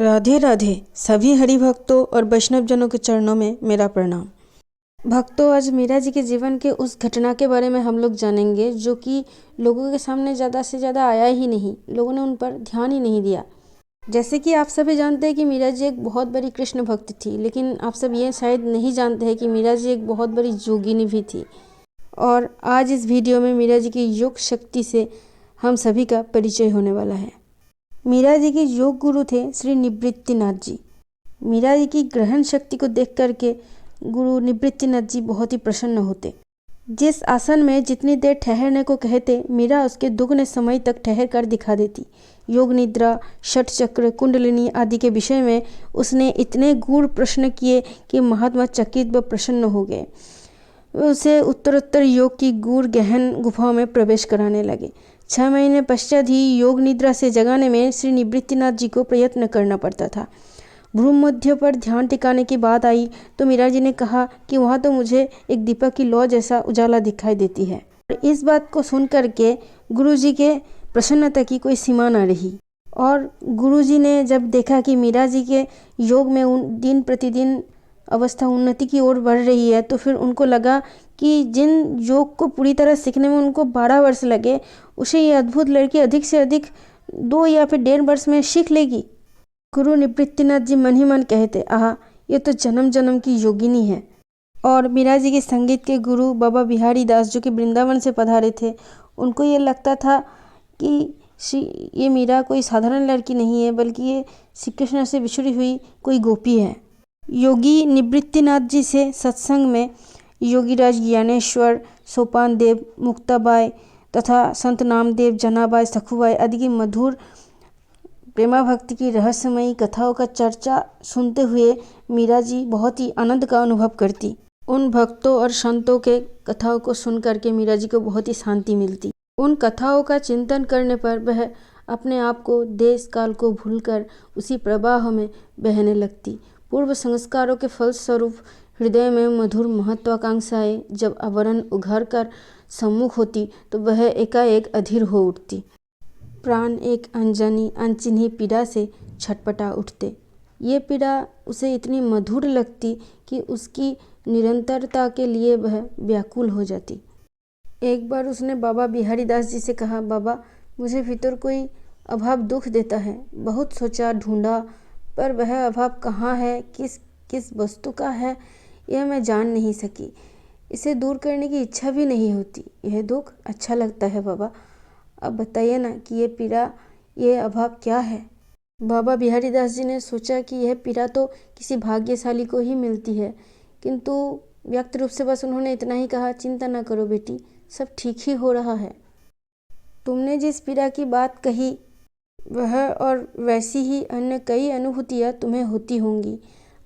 राधे राधे सभी हरि भक्तों और वैष्णव जनों के चरणों में मेरा प्रणाम। भक्तों, आज मीरा जी के जीवन के उस घटना के बारे में हम लोग जानेंगे जो कि लोगों के सामने ज़्यादा से ज़्यादा आया ही नहीं, लोगों ने उन पर ध्यान ही नहीं दिया। जैसे कि आप सभी जानते हैं कि मीरा जी एक बहुत बड़ी कृष्ण भक्त थी, लेकिन आप सब ये शायद नहीं जानते हैं कि मीरा जी एक बहुत बड़ी जोगिनी भी थी। और आज इस वीडियो में मीरा जी की योग शक्ति से हम सभी का परिचय होने वाला है। मीरा जी के योग गुरु थे श्री निवृत्तिनाथ जी। मीरा जी की ग्रहण शक्ति को देख करके गुरु निवृत्तिनाथ जी बहुत ही प्रसन्न होते। जिस आसन में जितनी देर ठहरने को कहते, मीरा उसके दुगने समय तक ठहर कर दिखा देती। योग निद्रा, षट चक्र, कुंडलिनी आदि के विषय में उसने इतने गूढ़ प्रश्न किए कि महात्मा चकित व प्रसन्न हो गए। उसे उत्तरोत्तर योग की गूढ़ गहन गुफाओं में प्रवेश कराने लगे। 6 महीने पश्चात ही योग निद्रा से जगाने में श्री निवृत्तिनाथ जी को प्रयत्न करना पड़ता था। भ्रूमध्य पर ध्यान टिकाने की बात आई तो मीरा जी ने कहा कि वहाँ तो मुझे एक दीपक की लौ जैसा उजाला दिखाई देती है। इस बात को सुन करके गुरु जी के प्रसन्नता की कोई सीमा न रही। और गुरु जी ने जब देखा कि मीरा जी के योग में दिन प्रतिदिन अवस्था उन्नति की ओर बढ़ रही है, तो फिर उनको लगा कि जिन योग को पूरी तरह सीखने में उनको 12 वर्ष लगे, उसे ये अद्भुत लड़की अधिक से अधिक 2 या फिर 1.5 वर्ष में सीख लेगी। गुरु निवृत्तिनाथ जी मन ही मन कहते, आहा, ये तो जन्म जन्म की योगिनी है। और मीरा जी के संगीत के गुरु बाबा बिहारी दास, जो कि वृंदावन से पधारे थे, उनको ये लगता था कि ये मीरा कोई साधारण लड़की नहीं है, बल्कि ये श्री कृष्ण से बिछड़ी हुई कोई गोपी है। योगी निवृत्तिनाथ जी से सत्संग में योगीराज ज्ञानेश्वर, सोपान देव, मुक्ताबाई तथा संत नामदेव, जनाबाई, सखुबाई आदि की मधुर प्रेमा भक्ति की रहस्यमयी कथाओं का चर्चा सुनते हुए मीरा जी बहुत ही आनंद का अनुभव करती। उन भक्तों और संतों के कथाओं को सुन करके मीरा जी को बहुत ही शांति मिलती। उन कथाओं का चिंतन करने पर वह अपने आप को, देश काल को भूलकर उसी प्रवाह में बहने लगती। पूर्व संस्कारों के फलस्वरूप हृदय में मधुर महत्वाकांक्षाएं जब आवरण उघार कर सम्मुख होती तो वह एकाएक अधीर हो उठती। प्राण एक अनजानी अनचिन्ही पीड़ा से छटपटा उठते। ये पीड़ा उसे इतनी मधुर लगती कि उसकी निरंतरता के लिए वह व्याकुल हो जाती। एक बार उसने बाबा बिहारी दास जी से कहा, बाबा, मुझे भीतर कोई अभाव दुख देता है। बहुत सोचा, ढूंढा, पर वह अभाव कहाँ है, किस वस्तु का है, यह मैं जान नहीं सकी। इसे दूर करने की इच्छा भी नहीं होती। यह दुख अच्छा लगता है बाबा। अब बताइए ना कि ये पीड़ा, ये अभाव क्या है। बाबा बिहारी दास जी ने सोचा कि यह पीड़ा तो किसी भाग्यशाली को ही मिलती है, किंतु व्यक्त रूप से बस उन्होंने इतना ही कहा, चिंता न करो बेटी, सब ठीक ही हो रहा है। तुमने जिस पीड़ा की बात कही वह और वैसी ही अन्य कई अनुभूतियाँ तुम्हें होती होंगी,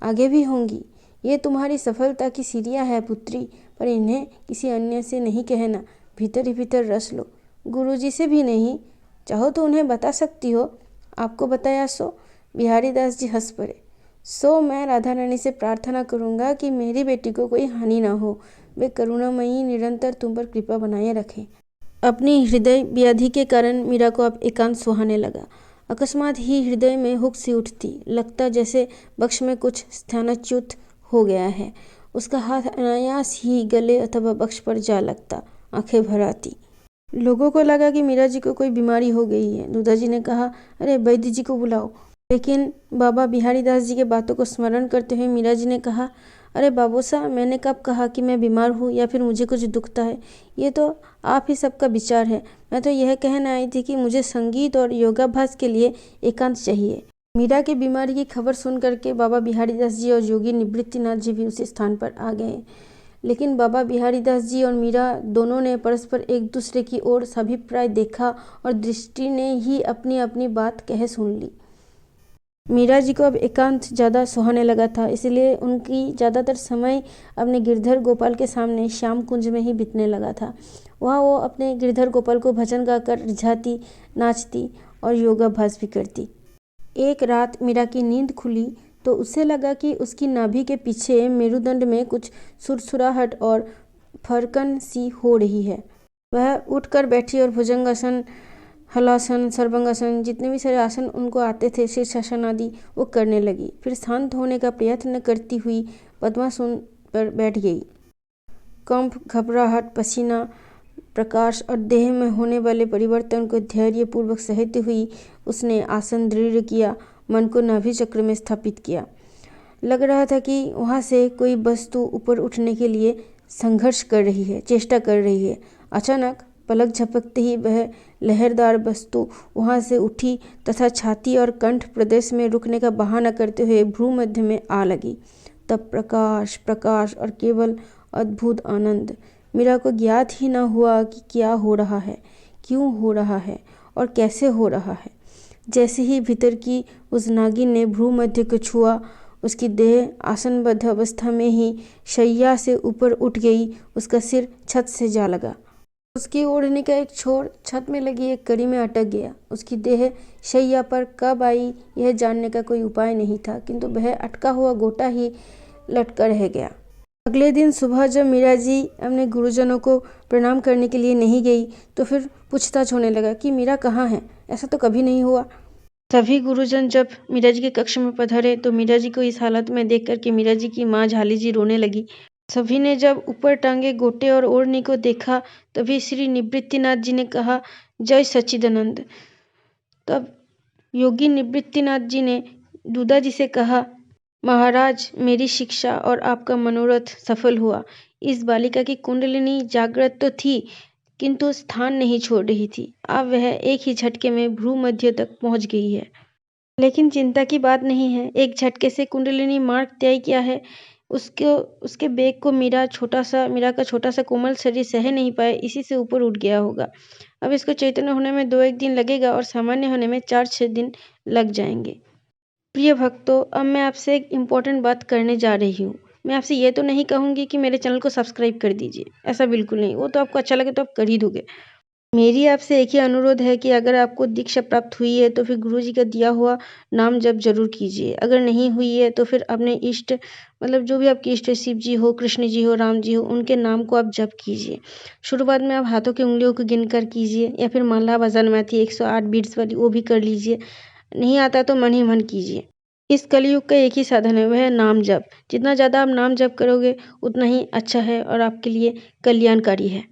आगे भी होंगी। ये तुम्हारी सफलता की सीढ़ियाँ है पुत्री, पर इन्हें किसी अन्य से नहीं कहना, भीतर ही भीतर रस लो। गुरुजी से भी नहीं, चाहो तो उन्हें बता सकती हो। आपको बताया सो? बिहारी दास जी हंस पड़े। सो मैं राधा रानी से प्रार्थना करूँगा कि मेरी बेटी को कोई हानि ना हो। वे करुणामयी निरंतर तुम पर कृपा बनाए रखें। अपनी हृदय व्याधि के कारण मीरा को अब एकांत सुहाने लगा। अकस्मात ही हृदय में हुक सी उठती, लगता जैसे वक्ष में कुछ स्थानच्युत हो गया है। उसका हाथ अनायास ही गले अथवा वक्ष पर जा लगता। आंखें भर आती। लोगों को लगा कि मीरा जी को कोई बीमारी हो गई है। दूधा जी ने कहा, अरे वैद्य जी को बुलाओ। लेकिन बाबा बिहारी दास जी के बातों को स्मरण करते हुए मीरा जी ने कहा, अरे बाबू साहब, मैंने कब कहा कि मैं बीमार हूँ या फिर मुझे कुछ दुखता है। ये तो आप ही सबका विचार है। मैं तो यह कहने आई थी कि मुझे संगीत और योगाभ्यास के लिए एकांत चाहिए। मीरा की बीमारी की खबर सुन करके बाबा बिहारी दास जी और योगी निवृत्तिनाथ जी भी उसी स्थान पर आ गए। लेकिन बाबा बिहारी दास जी और मीरा दोनों ने परस्पर एक दूसरे की ओर सभिप्राय देखा और दृष्टि ने ही अपनी अपनी बात कह सुन ली। मीरा जी को अब एकांत ज़्यादा सुहाने लगा था, इसलिए उनकी ज़्यादातर समय अपने गिरधर गोपाल के सामने श्याम कुंज में ही बीतने लगा था। वहाँ वो अपने गिरधर गोपाल को भजन गाकर रिझाती, नाचती और योगाभ्यास भी करती। एक रात मीरा की नींद खुली तो उसे लगा कि उसकी नाभि के पीछे मेरुदंड में कुछ सुरसुराहट और फरकन सी हो रही है। वह उठकर बैठी और भुजंगासन हलासन, सर्वांगासन, जितने भी सारे आसन उनको आते थे, शीर्षासन आदि, वो करने लगी। फिर शांत होने का प्रयत्न करती हुई पद्मासन पर बैठ गई। कंप, घबराहट, पसीना, प्रकाश और देह में होने वाले परिवर्तन को धैर्यपूर्वक सहते हुई उसने आसन दृढ़ किया, मन को नाभि चक्र में स्थापित किया। लग रहा था कि वहाँ से कोई वस्तु ऊपर उठने के लिए संघर्ष कर रही है, चेष्टा कर रही है। अचानक पलक झपकते ही वह लहरदार वस्तु वहाँ से उठी तथा छाती और कंठ प्रदेश में रुकने का बहाना करते हुए भ्रू मध्य में आ लगी। तब प्रकाश, प्रकाश और केवल अद्भुत आनंद। मीरा को ज्ञात ही न हुआ कि क्या हो रहा है, क्यों हो रहा है और कैसे हो रहा है। जैसे ही भीतर की उस नागिन ने भ्रू मध्य को छुआ, उसकी देह आसनबद्ध अवस्था में ही शैया से ऊपर उठ गई। उसका सिर छत से जा लगा। उसकी ओढ़नी का एक छोर छत में लगी एक कड़ी में अटक गया। उसकी देह शैया पर कब आई यह जानने का कोई उपाय नहीं था, किंतु वह अटका हुआ गोटा ही लटका रह गया। अगले दिन सुबह जब मीरा जी अपने गुरुजनों को प्रणाम करने के लिए नहीं गई तो फिर पूछताछ होने लगा कि मीरा कहाँ है। ऐसा तो कभी नहीं हुआ। सभी गुरुजन जब मीरा जी के कक्ष में पधारे तो मीरा जी को इस हालत में देख कर के मीरा जी की माँ झाली जी रोने लगी। सभी ने जब ऊपर टांगे गोटे और ओढ़नी को देखा तभी श्री निवृत्तिनाथ जी ने कहा, जय सच्चिदानंद। तब योगी निवृत्तिनाथ जी ने दूधा जी से कहा, महाराज, मेरी शिक्षा और आपका मनोरथ सफल हुआ। इस बालिका की कुंडलिनी जागृत तो थी किंतु स्थान नहीं छोड़ रही थी। अब वह एक ही झटके में भ्रू मध्य तक पहुंच गई है। लेकिन चिंता की बात नहीं है, एक झटके से कुंडलिनी मार्ग तय किया है। उसके बेग को मीरा का छोटा सा कोमल शरीर सह नहीं पाए, इसी से ऊपर उठ गया होगा। अब इसको चैतन्य होने में 2-1 दिन लगेगा और सामान्य होने में 4-6 दिन लग जाएंगे। प्रिय भक्तों, अब मैं आपसे एक इम्पोर्टेंट बात करने जा रही हूँ। मैं आपसे ये तो नहीं कहूँगी कि मेरे चैनल को सब्सक्राइब कर दीजिए, ऐसा बिल्कुल नहीं। वो तो आपको अच्छा लगे तो आप कर ही दोगे। मेरी आपसे एक ही अनुरोध है कि अगर आपको दीक्षा प्राप्त हुई है तो फिर गुरु जी का दिया हुआ नाम जप जरूर कीजिए। अगर नहीं हुई है तो फिर अपने इष्ट, मतलब जो भी आपके इष्ट, शिव जी हो, कृष्ण जी हो, राम जी हो, उनके नाम को आप जप कीजिए। शुरुआत में आप हाथों की उंगलियों को गिनकर कीजिए या फिर माला भजन मैथी 108 बीट्स वाली वो भी कर लीजिए। नहीं आता तो मन ही मन कीजिए। इस कलयुग का एक ही साधन है, वह है नाम जप। जितना ज़्यादा आप नाम जप करोगे उतना ही अच्छा है और आपके लिए कल्याणकारी है।